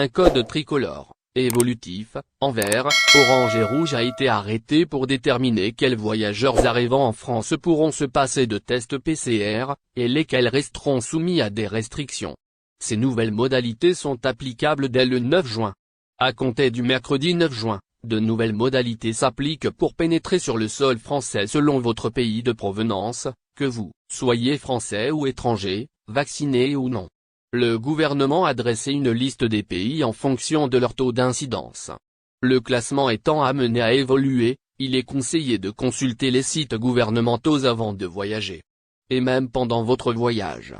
Un code tricolore, évolutif, en vert, orange et rouge a été arrêté pour déterminer quels voyageurs arrivant en France pourront se passer de tests PCR, et lesquels resteront soumis à des restrictions. Ces nouvelles modalités sont applicables dès le 9 juin. À compter du mercredi 9 juin, de nouvelles modalités s'appliquent pour pénétrer sur le sol français selon votre pays de provenance, que vous soyez français ou étranger, vacciné ou non. Le gouvernement a dressé une liste des pays en fonction de leur taux d'incidence. Le classement étant amené à évoluer, il est conseillé de consulter les sites gouvernementaux avant de voyager. Et même pendant votre voyage.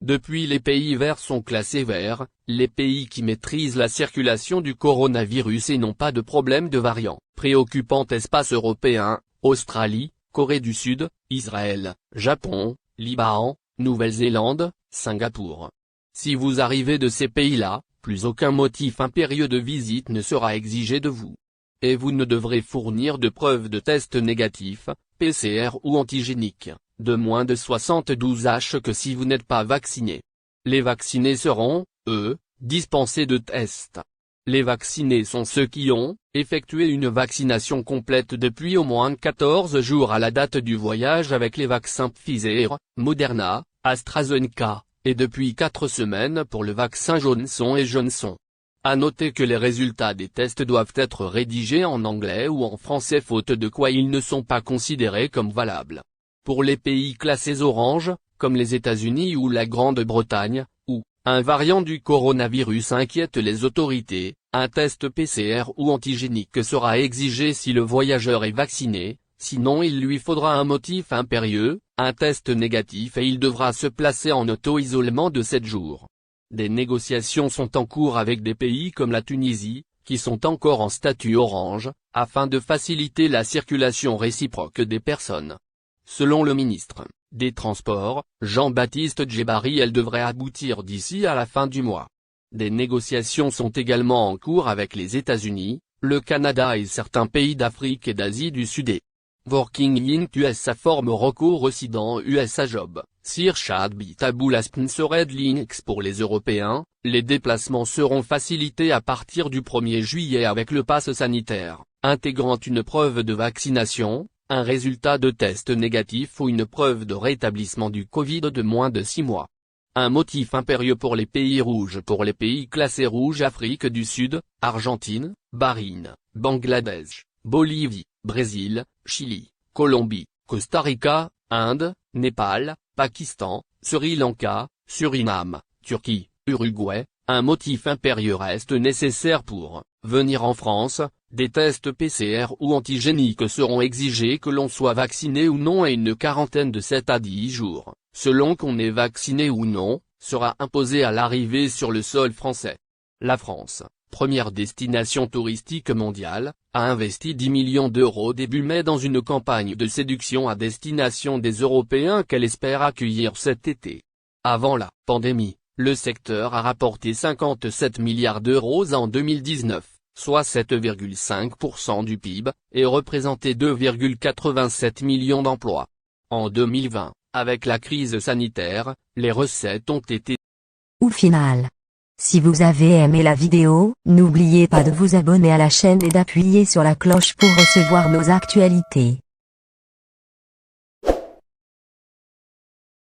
Depuis, les pays verts sont classés verts, les pays qui maîtrisent la circulation du coronavirus et n'ont pas de problème de variant préoccupant. Espace européen, Australie, Corée du Sud, Israël, Japon, Liban, Nouvelle-Zélande, Singapour. Si vous arrivez de ces pays-là, plus aucun motif impérieux de visite ne sera exigé de vous. Et vous ne devrez fournir de preuves de test négatif, PCR ou antigénique, de moins de 72 h que si vous n'êtes pas vacciné. Les vaccinés seront, eux, dispensés de tests. Les vaccinés sont ceux qui ont effectué une vaccination complète depuis au moins 14 jours à la date du voyage avec les vaccins Pfizer, Moderna, AstraZeneca, et depuis 4 semaines pour le vaccin Johnson & Johnson. À noter que les résultats des tests doivent être rédigés en anglais ou en français faute de quoi ils ne sont pas considérés comme valables. Pour les pays classés orange, comme les États-Unis ou la Grande-Bretagne, où un variant du coronavirus inquiète les autorités, un test PCR ou antigénique sera exigé si le voyageur est vacciné, sinon il lui faudra un motif impérieux, un test négatif et il devra se placer en auto-isolement de 7 jours. Des négociations sont en cours avec des pays comme la Tunisie, qui sont encore en statut orange, afin de faciliter la circulation réciproque des personnes. Selon le ministre des Transports, Jean-Baptiste Djebbari, elle devrait aboutir d'ici à la fin du mois. Des négociations sont également en cours avec les États-Unis, le Canada et certains pays d'Afrique et d'Asie du Sud. Working in USA forme recours resident USA Job, Sir Chad Bitaboula Sponsored Links pour les Européens, les déplacements seront facilités à partir du 1er juillet avec le pass sanitaire, intégrant une preuve de vaccination, un résultat de test négatif ou une preuve de rétablissement du Covid de moins de 6 mois. Un motif impérieux pour les pays rouges. Pour les pays classés rouges: Afrique du Sud, Argentine, Bahreïn, Bangladesh, Bolivie, Brésil, Chili, Colombie, Costa Rica, Inde, Népal, Pakistan, Sri Lanka, Suriname, Turquie, Uruguay. Un motif impérieux reste nécessaire pour venir en France. Des tests PCR ou antigéniques seront exigés que l'on soit vacciné ou non et une quarantaine de 7 à 10 jours, selon qu'on est vacciné ou non, sera imposée à l'arrivée sur le sol français. La France, première destination touristique mondiale, a investi 10 millions d'euros début mai dans une campagne de séduction à destination des Européens qu'elle espère accueillir cet été. Avant la pandémie, le secteur a rapporté 57 milliards d'euros en 2019. Soit 7,5% du PIB, et représentait 2,87 millions d'emplois. En 2020, avec la crise sanitaire, les recettes ont été au final. Si vous avez aimé la vidéo, n'oubliez pas de vous abonner à la chaîne et d'appuyer sur la cloche pour recevoir nos actualités.